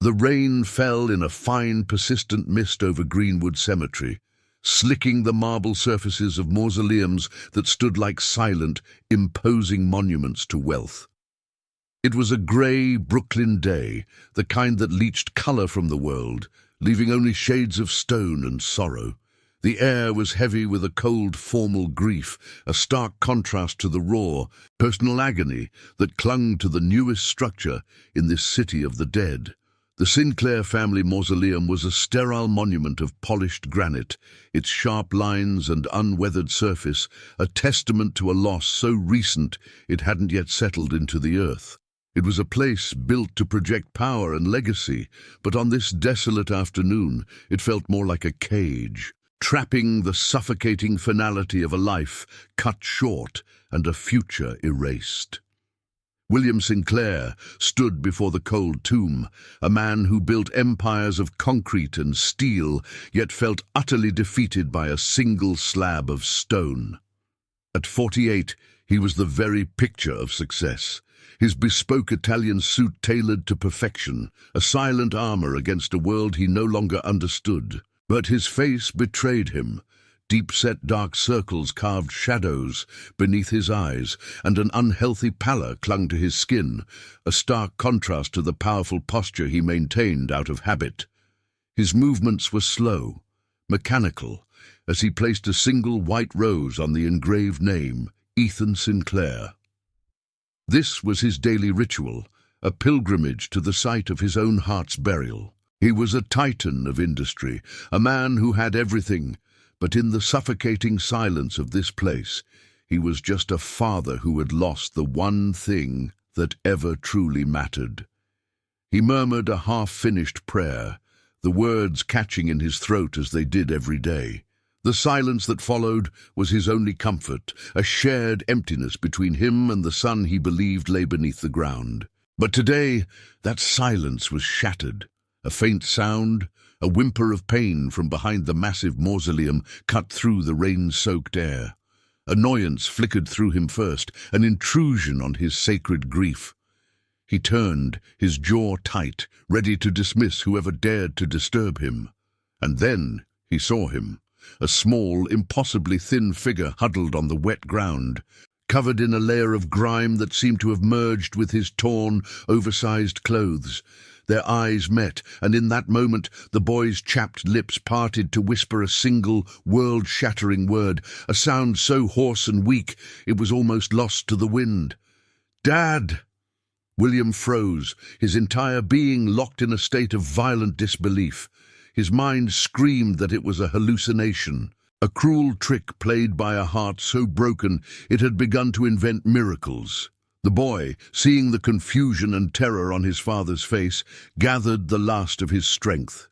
The rain fell in a fine, persistent mist over Greenwood Cemetery, slicking the marble surfaces of mausoleums that stood like silent, imposing monuments to wealth. It was a grey Brooklyn day, the kind that leached colour from the world, leaving only shades of stone and sorrow. The air was heavy with a cold, formal grief, a stark contrast to the raw, personal agony that clung to the newest structure in this city of the dead. The Sinclair family mausoleum was a sterile monument of polished granite, its sharp lines and unweathered surface a testament to a loss so recent it hadn't yet settled into the earth. It was a place built to project power and legacy, but on this desolate afternoon it felt more like a cage, trapping the suffocating finality of a life cut short and a future erased. William Sinclair stood before the cold tomb, a man who built empires of concrete and steel, yet felt utterly defeated by a single slab of stone. At 48, he was the very picture of success. His bespoke Italian suit tailored to perfection, a silent armor against a world he no longer understood. But his face betrayed him. Deep-set dark circles carved shadows beneath his eyes, and an unhealthy pallor clung to his skin, a stark contrast to the powerful posture he maintained out of habit. His movements were slow, mechanical, as he placed a single white rose on the engraved name, Ethan Sinclair. This was his daily ritual, a pilgrimage to the site of his own heart's burial. He was a titan of industry, a man who had everything, but in the suffocating silence of this place, he was just a father who had lost the one thing that ever truly mattered. He murmured a half-finished prayer, the words catching in his throat as they did every day. The silence that followed was his only comfort, a shared emptiness between him and the son he believed lay beneath the ground. But today, that silence was shattered. A faint sound, a whimper of pain from behind the massive mausoleum cut through the rain-soaked air. Annoyance flickered through him first, an intrusion on his sacred grief. He turned, his jaw tight, ready to dismiss whoever dared to disturb him. And then he saw him, a small, impossibly thin figure huddled on the wet ground, covered in a layer of grime that seemed to have merged with his torn, oversized clothes. Their eyes met, and in that moment the boy's chapped lips parted to whisper a single, world-shattering word, a sound so hoarse and weak it was almost lost to the wind. "Dad!" William froze, his entire being locked in a state of violent disbelief. His mind screamed that it was a hallucination, a cruel trick played by a heart so broken it had begun to invent miracles. The boy, seeing the confusion and terror on his father's face, gathered the last of his strength.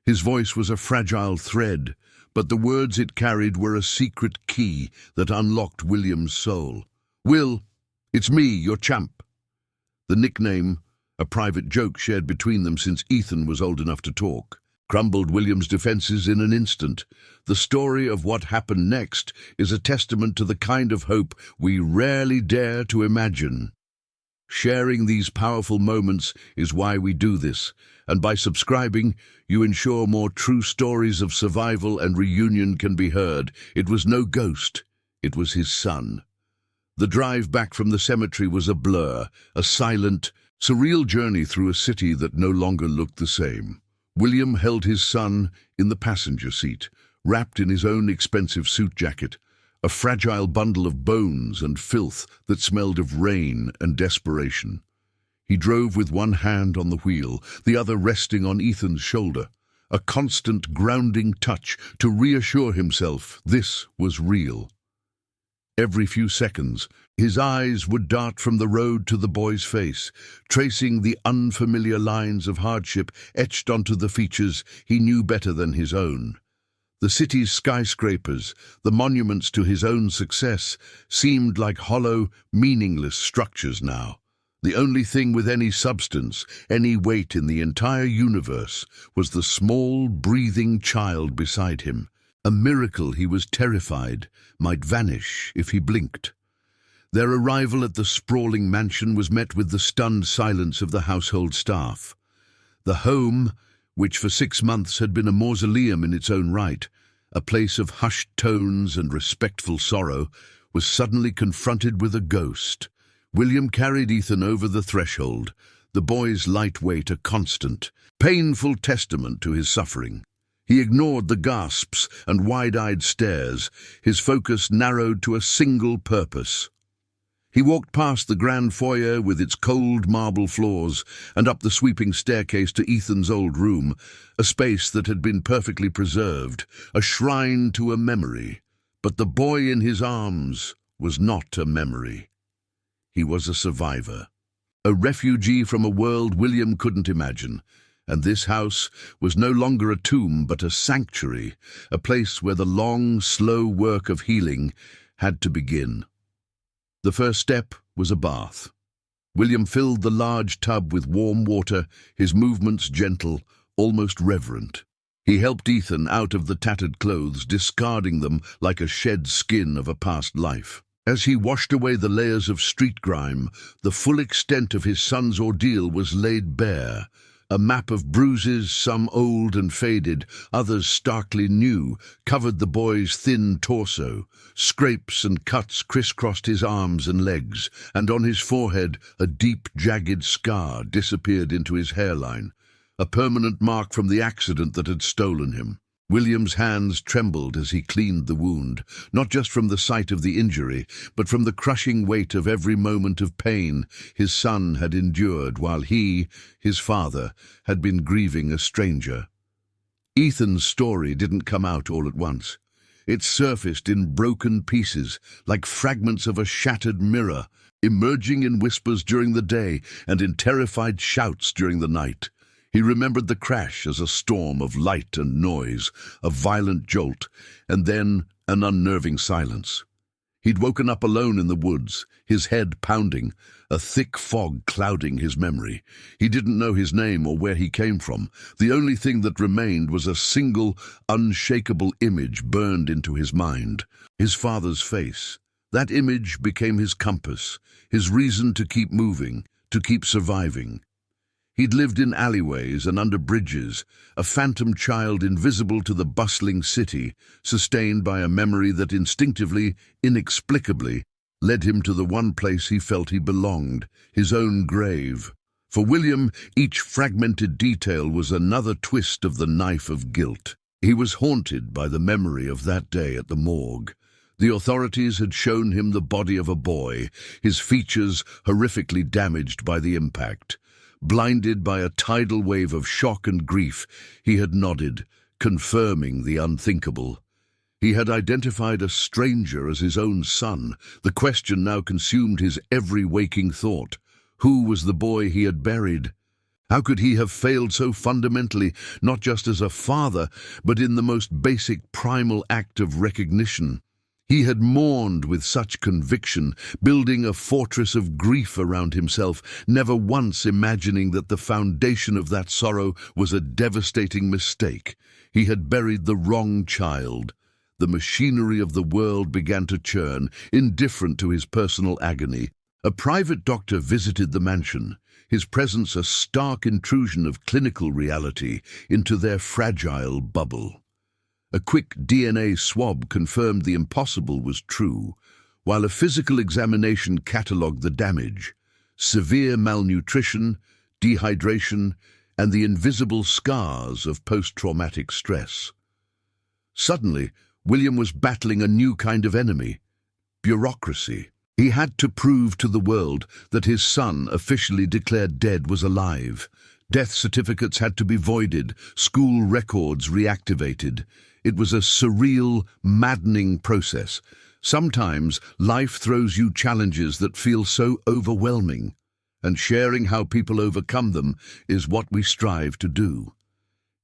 His voice was a fragile thread, but the words it carried were a secret key that unlocked William's soul. "Will, it's me, your champ." The nickname, a private joke shared between them since Ethan was old enough to talk, crumbled William's defenses in an instant. The story of what happened next is a testament to the kind of hope we rarely dare to imagine. Sharing these powerful moments is why we do this, and by subscribing, you ensure more true stories of survival and reunion can be heard. It was no ghost, it was his son. The drive back from the cemetery was a blur, a silent, surreal journey through a city that no longer looked the same. William held his son in the passenger seat, wrapped in his own expensive suit jacket, a fragile bundle of bones and filth that smelled of rain and desperation. He drove with one hand on the wheel, the other resting on Ethan's shoulder, a constant grounding touch to reassure himself this was real. Every few seconds, his eyes would dart from the road to the boy's face, tracing the unfamiliar lines of hardship etched onto the features he knew better than his own. The city's skyscrapers, the monuments to his own success, seemed like hollow, meaningless structures now. The only thing with any substance, any weight in the entire universe, was the small, breathing child beside him. A miracle he was terrified might vanish if he blinked. Their arrival at the sprawling mansion was met with the stunned silence of the household staff. The home, which for 6 months had been a mausoleum in its own right, a place of hushed tones and respectful sorrow, was suddenly confronted with a ghost. William carried Ethan over the threshold, the boy's light weight a constant, painful testament to his suffering. He ignored the gasps and wide-eyed stares, his focus narrowed to a single purpose. He walked past the grand foyer with its cold marble floors and up the sweeping staircase to Ethan's old room, a space that had been perfectly preserved, a shrine to a memory. But the boy in his arms was not a memory. He was a survivor, a refugee from a world William couldn't imagine. And this house was no longer a tomb but a sanctuary, a place where the long, slow work of healing had to begin. The first step was a bath. William filled the large tub with warm water, his movements gentle, almost reverent. He helped Ethan out of the tattered clothes, discarding them like a shed skin of a past life. As he washed away the layers of street grime, the full extent of his son's ordeal was laid bare. A map of bruises, some old and faded, others starkly new, covered the boy's thin torso. Scrapes and cuts crisscrossed his arms and legs, and on his forehead a deep, jagged scar disappeared into his hairline, a permanent mark from the accident that had stolen him. William's hands trembled as he cleaned the wound, not just from the sight of the injury, but from the crushing weight of every moment of pain his son had endured while he, his father, had been grieving a stranger. Ethan's story didn't come out all at once. It surfaced in broken pieces, like fragments of a shattered mirror, emerging in whispers during the day and in terrified shouts during the night. He remembered the crash as a storm of light and noise, a violent jolt, and then an unnerving silence. He'd woken up alone in the woods, his head pounding, a thick fog clouding his memory. He didn't know his name or where he came from. The only thing that remained was a single, unshakable image burned into his mind. His father's face. That image became his compass, his reason to keep moving, to keep surviving. He'd lived in alleyways and under bridges, a phantom child invisible to the bustling city, sustained by a memory that instinctively, inexplicably, led him to the one place he felt he belonged, his own grave. For William, each fragmented detail was another twist of the knife of guilt. He was haunted by the memory of that day at the morgue. The authorities had shown him the body of a boy, his features horrifically damaged by the impact. Blinded by a tidal wave of shock and grief, he had nodded, confirming the unthinkable. He had identified a stranger as his own son. The question now consumed his every waking thought. Who was the boy he had buried? How could he have failed so fundamentally, not just as a father, but in the most basic primal act of recognition? He had mourned with such conviction, building a fortress of grief around himself, never once imagining that the foundation of that sorrow was a devastating mistake. He had buried the wrong child. The machinery of the world began to churn, indifferent to his personal agony. A private doctor visited the mansion, his presence a stark intrusion of clinical reality into their fragile bubble. A quick DNA swab confirmed the impossible was true, while a physical examination catalogued the damage: severe malnutrition, dehydration, and the invisible scars of post-traumatic stress. Suddenly, William was battling a new kind of enemy: bureaucracy. He had to prove to the world that his son, officially declared dead, was alive. Death certificates had to be voided, school records reactivated. It was a surreal, maddening process. Sometimes life throws you challenges that feel so overwhelming, and sharing how people overcome them is what we strive to do.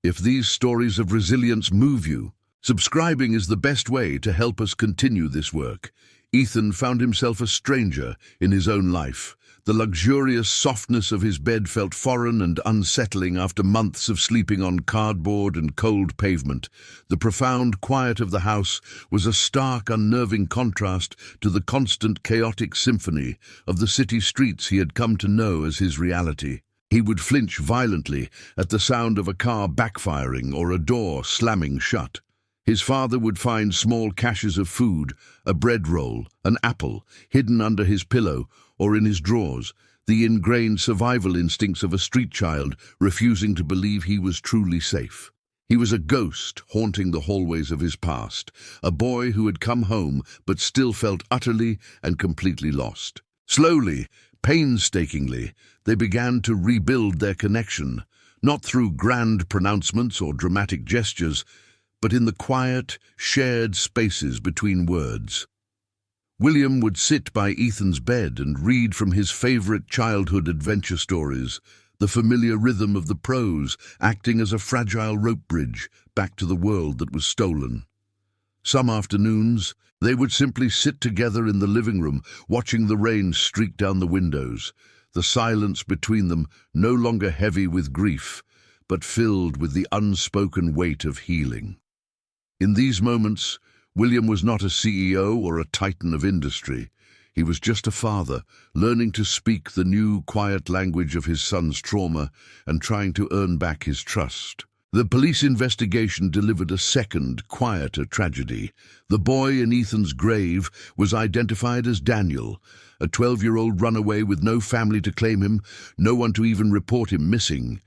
If these stories of resilience move you, subscribing is the best way to help us continue this work. Ethan found himself a stranger in his own life. The luxurious softness of his bed felt foreign and unsettling after months of sleeping on cardboard and cold pavement. The profound quiet of the house was a stark, unnerving contrast to the constant, chaotic symphony of the city streets he had come to know as his reality. He would flinch violently at the sound of a car backfiring or a door slamming shut. His father would find small caches of food, a bread roll, an apple, hidden under his pillow or in his drawers, the ingrained survival instincts of a street child refusing to believe he was truly safe. He was a ghost haunting the hallways of his past, a boy who had come home but still felt utterly and completely lost. Slowly, painstakingly, they began to rebuild their connection, not through grand pronouncements or dramatic gestures, but in the quiet, shared spaces between words. William would sit by Ethan's bed and read from his favorite childhood adventure stories, the familiar rhythm of the prose acting as a fragile rope bridge back to the world that was stolen. Some afternoons, they would simply sit together in the living room, watching the rain streak down the windows, the silence between them no longer heavy with grief, but filled with the unspoken weight of healing. In these moments, William was not a CEO or a titan of industry. He was just a father, learning to speak the new, quiet language of his son's trauma and trying to earn back his trust. The police investigation delivered a second, quieter tragedy. The boy in Ethan's grave was identified as Daniel, a 12-year-old runaway with no family to claim him, no one to even report him missing.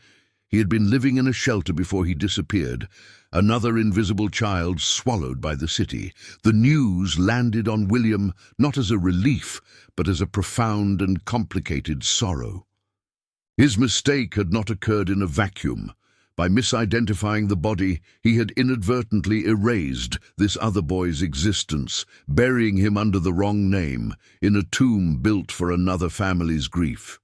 He had been living in a shelter before he disappeared, another invisible child swallowed by the city. The news landed on William not as a relief, but as a profound and complicated sorrow. His mistake had not occurred in a vacuum. By misidentifying the body, he had inadvertently erased this other boy's existence, burying him under the wrong name, in a tomb built for another family's grief.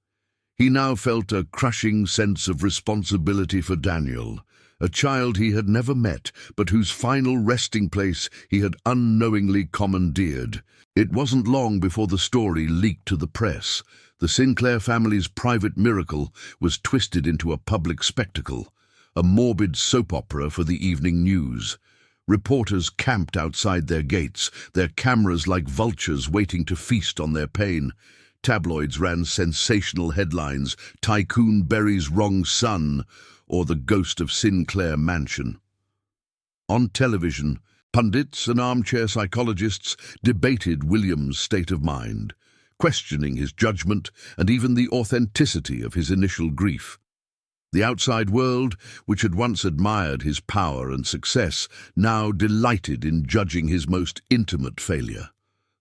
He now felt a crushing sense of responsibility for Daniel, a child he had never met, but whose final resting place he had unknowingly commandeered. It wasn't long before the story leaked to the press. The Sinclair family's private miracle was twisted into a public spectacle, a morbid soap opera for the evening news. Reporters camped outside their gates, their cameras like vultures waiting to feast on their pain. Tabloids ran sensational headlines, "Tycoon buries wrong son," or "The ghost of Sinclair mansion." On television, pundits and armchair psychologists debated William's state of mind, questioning his judgment and even the authenticity of his initial grief. The outside world, which had once admired his power and success, now delighted in judging his most intimate failure.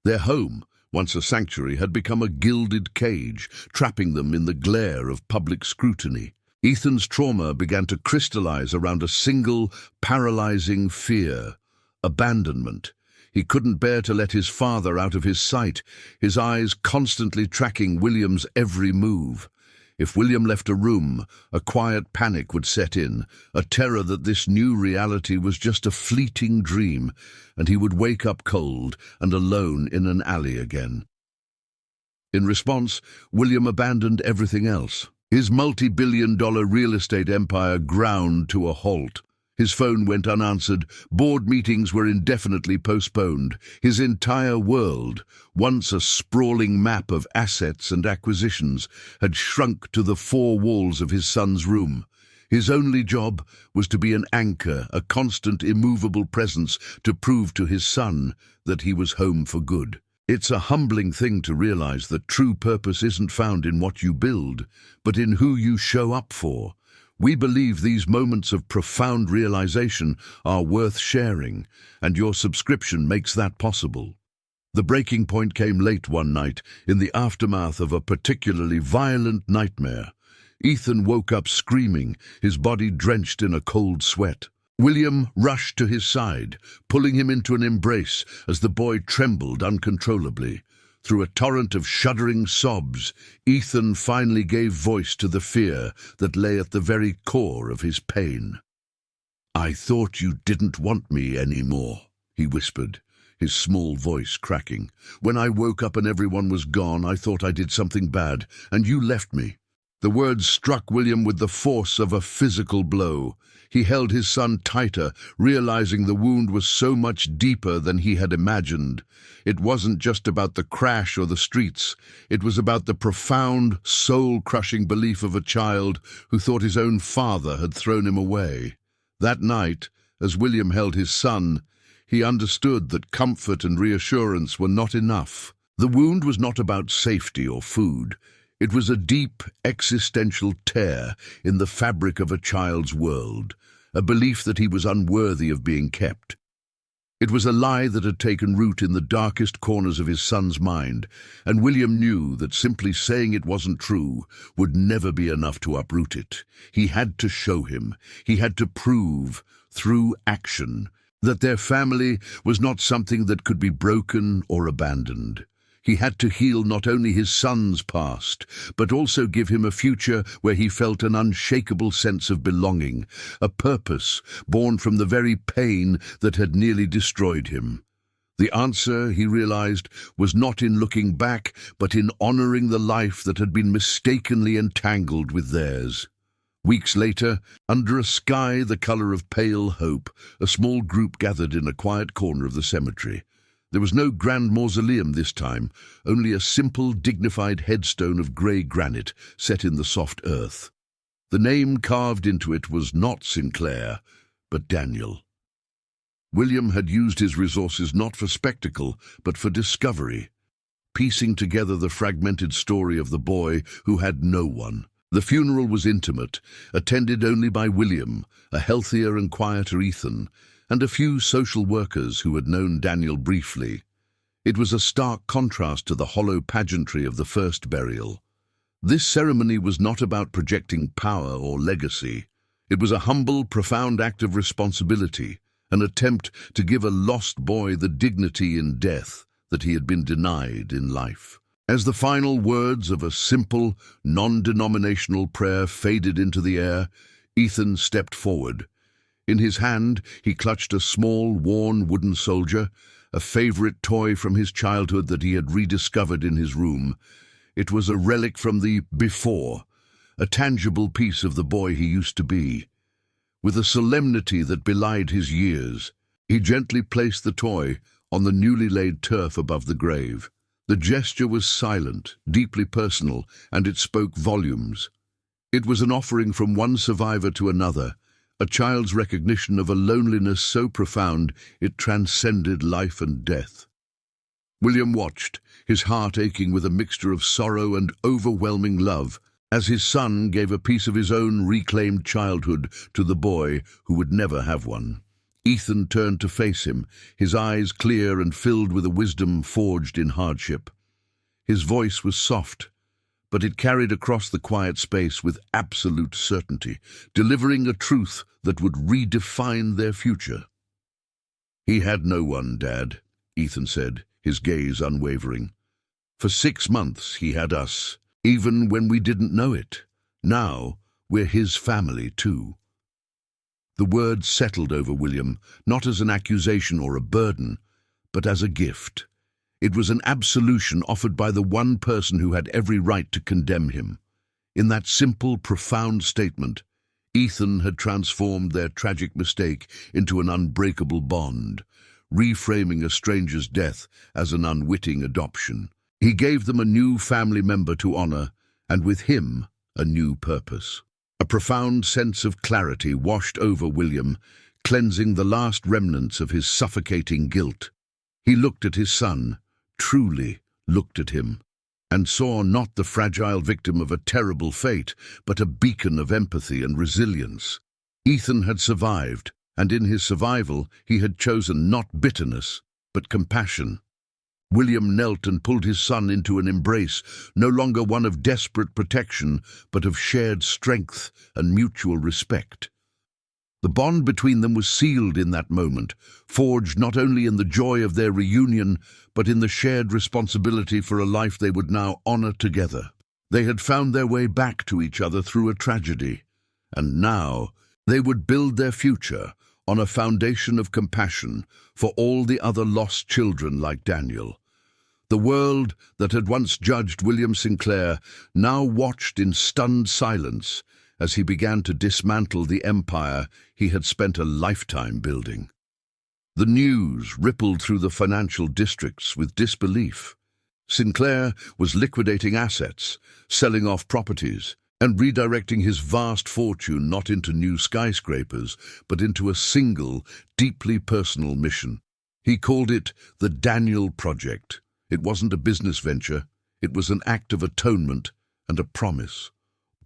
Their home, once a sanctuary, had become a gilded cage, trapping them in the glare of public scrutiny. Ethan's trauma began to crystallize around a single, paralyzing fear: abandonment. He couldn't bear to let his father out of his sight, his eyes constantly tracking William's every move. If William left a room, a quiet panic would set in, a terror that this new reality was just a fleeting dream, and he would wake up cold and alone in an alley again. In response, William abandoned everything else. His multi-billion-dollar real estate empire ground to a halt. His phone went unanswered, board meetings were indefinitely postponed. His entire world, once a sprawling map of assets and acquisitions, had shrunk to the four walls of his son's room. His only job was to be an anchor, a constant, immovable presence to prove to his son that he was home for good. It's a humbling thing to realize that true purpose isn't found in what you build, but in who you show up for. We believe these moments of profound realization are worth sharing, and your subscription makes that possible. The breaking point came late one night, in the aftermath of a particularly violent nightmare. Ethan woke up screaming, his body drenched in a cold sweat. William rushed to his side, pulling him into an embrace as the boy trembled uncontrollably. Through a torrent of shuddering sobs, Ethan finally gave voice to the fear that lay at the very core of his pain. "I thought you didn't want me anymore," he whispered, his small voice cracking. "When I woke up and everyone was gone, I thought I did something bad, and you left me. The words struck William with the force of a physical blow. He held his son tighter, realizing the wound was so much deeper than he had imagined. It wasn't just about the crash or the streets. It was about the profound, soul-crushing belief of a child who thought his own father had thrown him away. That night, as William held his son, he understood that comfort and reassurance were not enough. The wound was not about safety or food. It was a deep, existential tear in the fabric of a child's world, a belief that he was unworthy of being kept. It was a lie that had taken root in the darkest corners of his son's mind, and William knew that simply saying it wasn't true would never be enough to uproot it. He had to show him, he had to prove, through action, that their family was not something that could be broken or abandoned. He had to heal not only his son's past, but also give him a future where he felt an unshakable sense of belonging, a purpose born from the very pain that had nearly destroyed him. The answer, he realized, was not in looking back, but in honoring the life that had been mistakenly entangled with theirs. Weeks later, under a sky the color of pale hope, a small group gathered in a quiet corner of the cemetery. There was no grand mausoleum this time, only a simple, dignified headstone of grey granite set in the soft earth. The name carved into it was not Sinclair, but Daniel. William had used his resources not for spectacle, but for discovery, piecing together the fragmented story of the boy who had no one. The funeral was intimate, attended only by William, a healthier and quieter Ethan, and a few social workers who had known Daniel briefly. It was a stark contrast to the hollow pageantry of the first burial. This ceremony was not about projecting power or legacy. It was a humble, profound act of responsibility, an attempt to give a lost boy the dignity in death that he had been denied in life. As the final words of a simple, non-denominational prayer faded into the air, Ethan stepped forward. In his hand, he clutched a small, worn wooden soldier, a favorite toy from his childhood that he had rediscovered in his room. It was a relic from the before, a tangible piece of the boy he used to be. With a solemnity that belied his years, he gently placed the toy on the newly laid turf above the grave. The gesture was silent, deeply personal, and it spoke volumes. It was an offering from one survivor to another, a child's recognition of a loneliness so profound it transcended life and death. William watched, his heart aching with a mixture of sorrow and overwhelming love, as his son gave a piece of his own reclaimed childhood to the boy who would never have one. Ethan turned to face him, his eyes clear and filled with a wisdom forged in hardship. His voice was soft, but it carried across the quiet space with absolute certainty, delivering a truth that would redefine their future. "He had no one, Dad," Ethan said, his gaze unwavering. "For 6 months he had us, even when we didn't know it. Now we're his family too." The word settled over William, not as an accusation or a burden, but as a gift. It was an absolution offered by the one person who had every right to condemn him. In that simple, profound statement, Ethan had transformed their tragic mistake into an unbreakable bond, reframing a stranger's death as an unwitting adoption. He gave them a new family member to honor, and with him, a new purpose. A profound sense of clarity washed over William, cleansing the last remnants of his suffocating guilt. He looked at his son, truly looked at him, and saw not the fragile victim of a terrible fate, but a beacon of empathy and resilience. Ethan had survived, and in his survival he had chosen not bitterness, but compassion. William knelt and pulled his son into an embrace, no longer one of desperate protection, but of shared strength and mutual respect. The bond between them was sealed in that moment, forged not only in the joy of their reunion, but in the shared responsibility for a life they would now honor together. They had found their way back to each other through a tragedy, and now they would build their future on a foundation of compassion for all the other lost children like Daniel. The world that had once judged William Sinclair now watched in stunned silence as he began to dismantle the empire he had spent a lifetime building. The news rippled through the financial districts with disbelief. Sinclair was liquidating assets, selling off properties, and redirecting his vast fortune not into new skyscrapers, but into a single, deeply personal mission. He called it the Daniel Project. It wasn't a business venture, it was an act of atonement and a promise.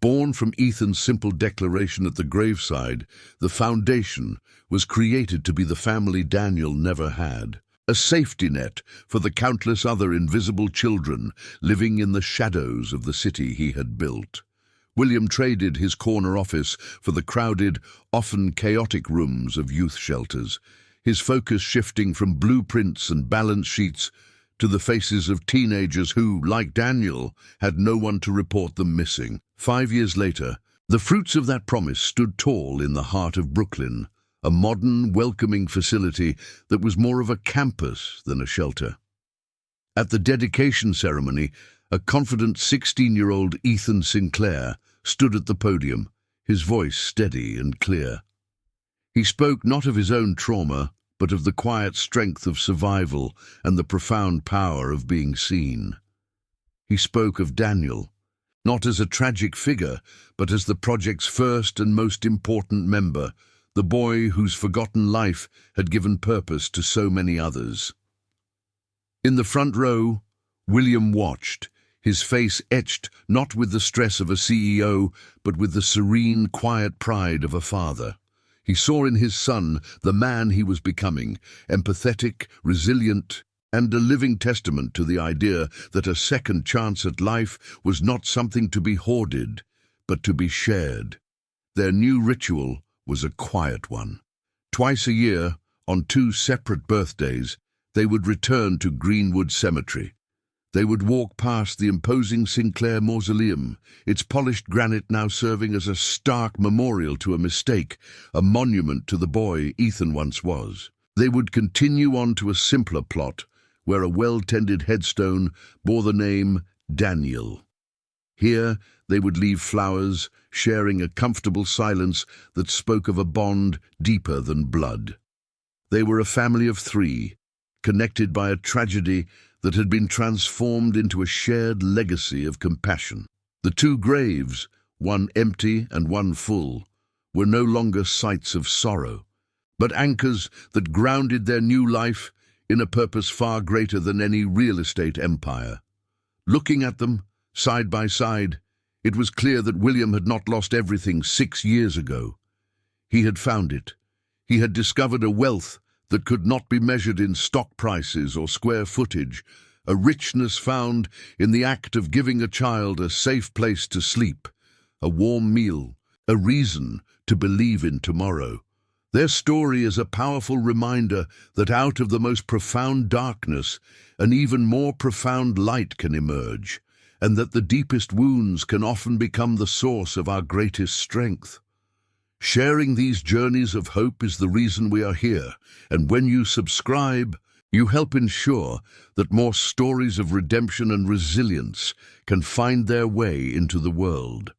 Born from Ethan's simple declaration at the graveside, the foundation was created to be the family Daniel never had. A safety net for the countless other invisible children living in the shadows of the city he had built. William traded his corner office for the crowded, often chaotic rooms of youth shelters, his focus shifting from blueprints and balance sheets to the faces of teenagers who, like Daniel, had no one to report them missing. 5 years later, the fruits of that promise stood tall in the heart of Brooklyn, a modern, welcoming facility that was more of a campus than a shelter. At the dedication ceremony, a confident 16-year-old Ethan Sinclair stood at the podium, his voice steady and clear. He spoke not of his own trauma, but of the quiet strength of survival and the profound power of being seen. He spoke of Daniel, not as a tragic figure, but as the project's first and most important member, the boy whose forgotten life had given purpose to so many others. In the front row, William watched, his face etched not with the stress of a CEO, but with the serene, quiet pride of a father. He saw in his son the man he was becoming, empathetic, resilient, and a living testament to the idea that a second chance at life was not something to be hoarded, but to be shared. Their new ritual was a quiet one. Twice a year, on 2 separate birthdays, they would return to Greenwood Cemetery. They would walk past the imposing Sinclair Mausoleum, its polished granite now serving as a stark memorial to a mistake, a monument to the boy Ethan once was. They would continue on to a simpler plot, where a well-tended headstone bore the name Daniel. Here they would leave flowers, sharing a comfortable silence that spoke of a bond deeper than blood. They were a family of 3, connected by a tragedy that had been transformed into a shared legacy of compassion. The 2 graves, one empty and one full, were no longer sites of sorrow, but anchors that grounded their new life in a purpose far greater than any real estate empire. Looking at them, side by side, it was clear that William had not lost everything 6 years ago. He had found it. He had discovered a wealth that could not be measured in stock prices or square footage, a richness found in the act of giving a child a safe place to sleep, a warm meal, a reason to believe in tomorrow. Their story is a powerful reminder that out of the most profound darkness, an even more profound light can emerge, and that the deepest wounds can often become the source of our greatest strength. Sharing these journeys of hope is the reason we are here, and when you subscribe, you help ensure that more stories of redemption and resilience can find their way into the world.